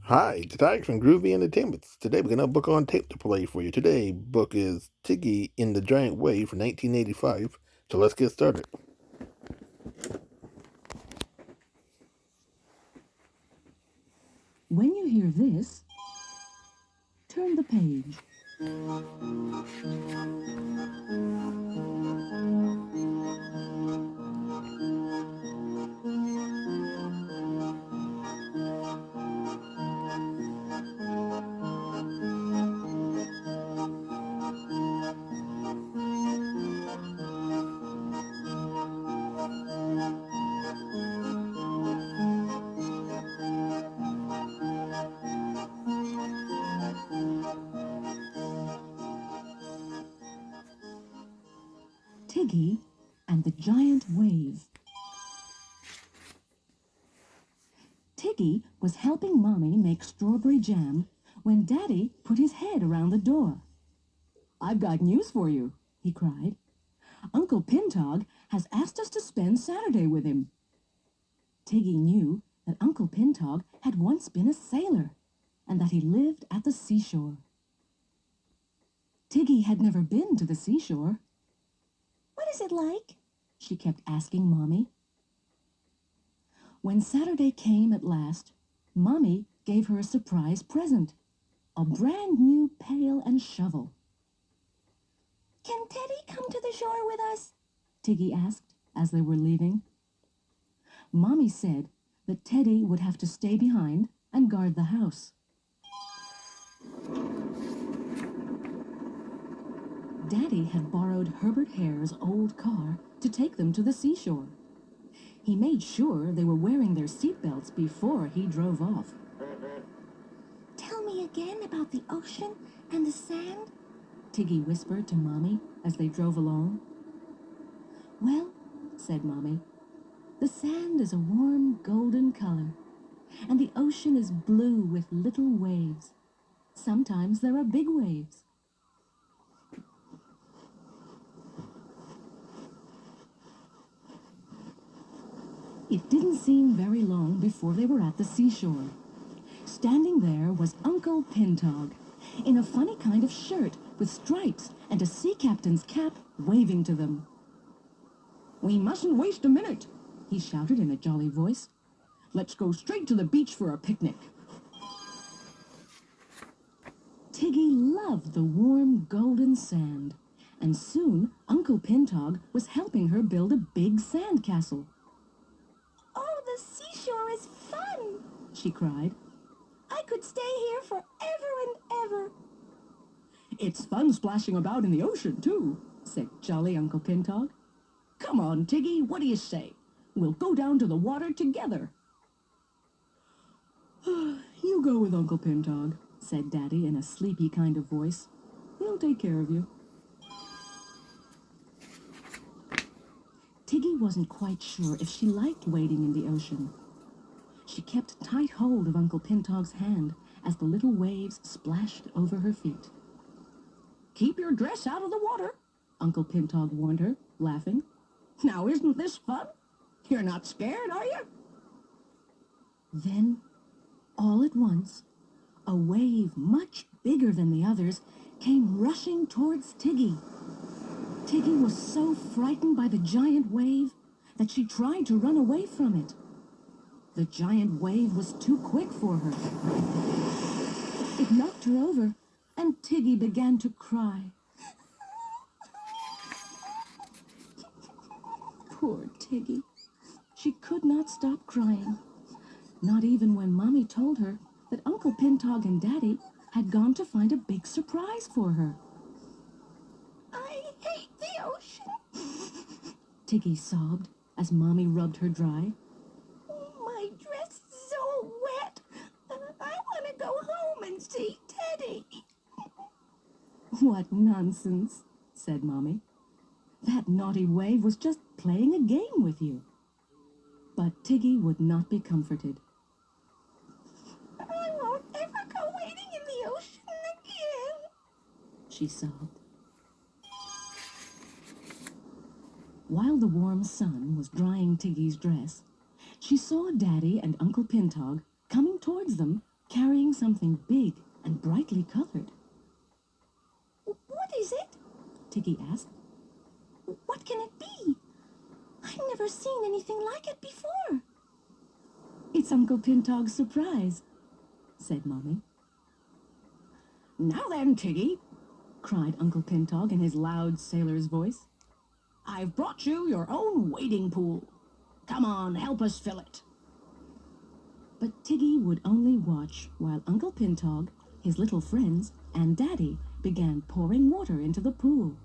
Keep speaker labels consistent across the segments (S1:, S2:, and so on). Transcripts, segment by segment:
S1: Hi, it's Tigers from Groovy Entertainments. Today we're gonna have a book on tape to play for you. Today book is Tiggy in the Giant Wave from 1985. So let's get started.
S2: When you hear this, turn the page. Tiggy and the Giant Wave. Tiggy was helping Mommy make strawberry jam when Daddy put his head around the door. "I've got news for you," he cried. "Uncle Pintog has asked us to spend Saturday with him." Tiggy knew that Uncle Pintog had once been a sailor and that he lived at the seashore. Tiggy had never been to the seashore. "What is it like?" she kept asking Mommy. When Saturday came at last, Mommy gave her a surprise present, a brand new pail and shovel. "Can Teddy come to the shore with us?" Tiggy asked as they were leaving. Mommy said that Teddy would have to stay behind and guard the house. Daddy had borrowed Herbert Hare's old car to take them to the seashore. He made sure they were wearing their seatbelts before he drove off. "Tell me again about the ocean and the sand," Tiggy whispered to Mommy as they drove along. "Well," said Mommy, "the sand is a warm golden color, and the ocean is blue with little waves. Sometimes there are big waves." It didn't seem very long before they were at the seashore. Standing there was Uncle Pintog, in a funny kind of shirt with stripes and a sea captain's cap waving to them. "We mustn't waste a minute," he shouted in a jolly voice. "Let's go straight to the beach for a picnic." Tiggy loved the warm golden sand, and soon Uncle Pintog was helping her build a big sand castle. "Oh, the seashore is fun!" she cried. "I could stay here forever and ever." "It's fun splashing about in the ocean, too," said jolly Uncle Pintog. "Come on, Tiggy, what do you say? We'll go down to the water together." "You go with Uncle Pintog," said Daddy in a sleepy kind of voice. "He'll take care of you." Tiggy wasn't quite sure if she liked wading in the ocean. She kept tight hold of Uncle Pintog's hand as the little waves splashed over her feet. "Keep your dress out of the water," Uncle Pintog warned her, laughing. "Now, isn't this fun? You're not scared, are you?" Then, all at once, a wave much bigger than the others came rushing towards Tiggy. Tiggy was so frightened by the giant wave that she tried to run away from it. The giant wave was too quick for her. It knocked her over, and Tiggy began to cry. Poor Tiggy. She could not stop crying, not even when Mommy told her that Uncle Pintog and Daddy had gone to find a big surprise for her. "I hate the ocean," Tiggy sobbed as Mommy rubbed her dry. "My dress is all wet, and I want to go home and see Teddy." "What nonsense," said Mommy. "That naughty wave was just playing a game with you." But Tiggy would not be comforted. "I won't ever go wading in the ocean again," she sobbed. While the warm sun was drying Tiggy's dress, she saw Daddy and Uncle Pintog coming towards them carrying something big and brightly colored. What is it? Tiggy asked. What can it be? I've never seen anything like it before. It's Uncle Pintog's surprise, said Mommy. Now then, Tiggy, cried Uncle Pintog in his loud sailor's voice. I've brought you your own wading pool. Come on, help us fill it. But Tiggy would only watch while Uncle Pintog, his little friends, and Daddy began pouring water into the pool.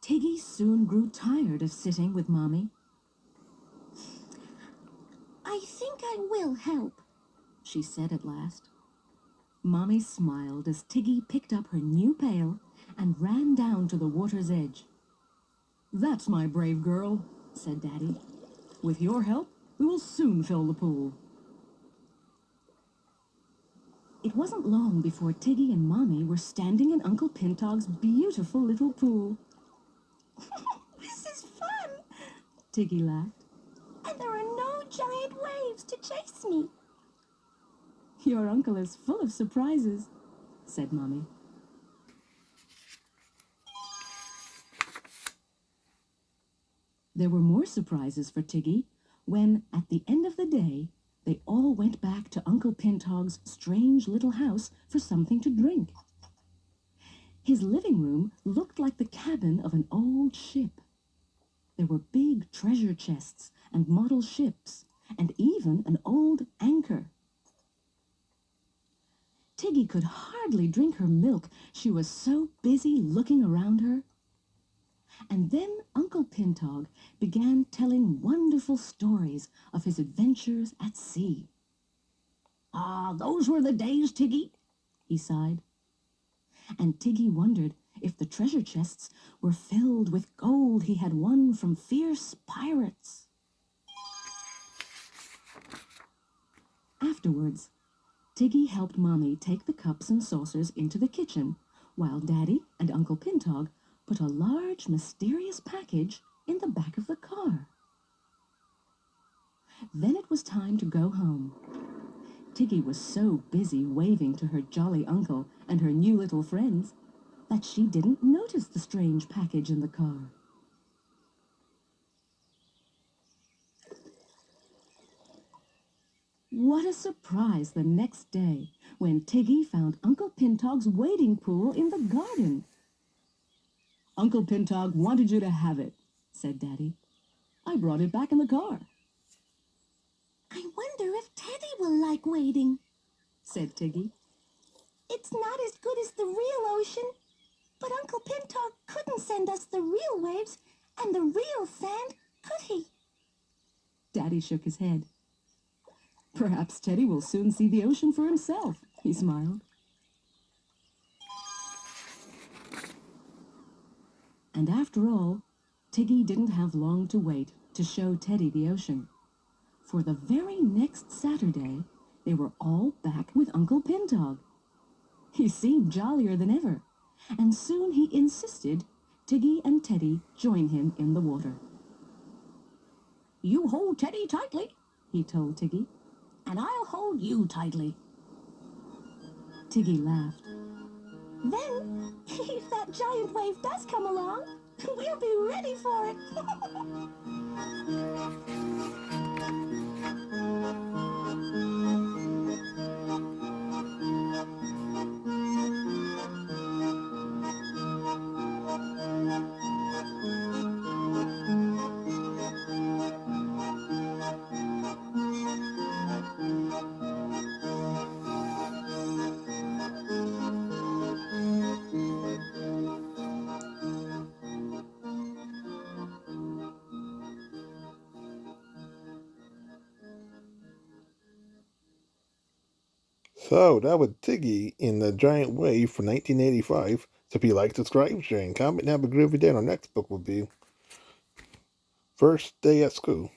S2: Tiggy soon grew tired of sitting with Mommy. I think I will help, she said at last. Mommy smiled as Tiggy picked up her new pail and ran down to the water's edge. That's my brave girl, said Daddy. With your help, we will soon fill the pool. It wasn't long before Tiggy and Mommy were standing in Uncle Pintog's beautiful little pool. This is fun, Tiggy laughed. And there are no giant waves to chase me. Your uncle is full of surprises, said Mommy. There were more surprises for Tiggy when, at the end of the day, they all went back to Uncle Pintog's strange little house for something to drink. His living room looked like the cabin of an old ship. There were big treasure chests and model ships, and even an old anchor. Tiggy could hardly drink her milk. She was so busy looking around her. And then Uncle Pintog began telling wonderful stories of his adventures at sea. Ah, those were the days, Tiggy, he sighed. And Tiggy wondered if the treasure chests were filled with gold he had won from fierce pirates. Afterwards, Tiggy helped Mommy take the cups and saucers into the kitchen, while Daddy and Uncle Pintog put a large, mysterious package in the back of the car. Then it was time to go home. Tiggy was so busy waving to her jolly uncle and her new little friends that she didn't notice the strange package in the car. What a surprise the next day when Tiggy found Uncle Pintog's wading pool in the garden. Uncle Pintog wanted you to have it, said Daddy. I brought it back in the car. I wonder if Teddy will like wading, said Tiggy. It's not as good as the real ocean, but Uncle Pintog couldn't send us the real waves and the real sand, could he? Daddy shook his head. Perhaps Teddy will soon see the ocean for himself, he smiled. And after all, Tiggy didn't have long to wait to show Teddy the ocean. For the very next Saturday, they were all back with Uncle Pintog. He seemed jollier than ever, and soon he insisted Tiggy and Teddy join him in the water. You hold Teddy tightly, he told Tiggy, and I'll hold you tightly. Tiggy laughed. Then, if that giant wave does come along, we'll be ready for it.
S1: So that was Tiggy in the Giant Wave for 1985. So if you like, subscribe, share, and comment, and have a groovy day. And our next book will be First Day at School.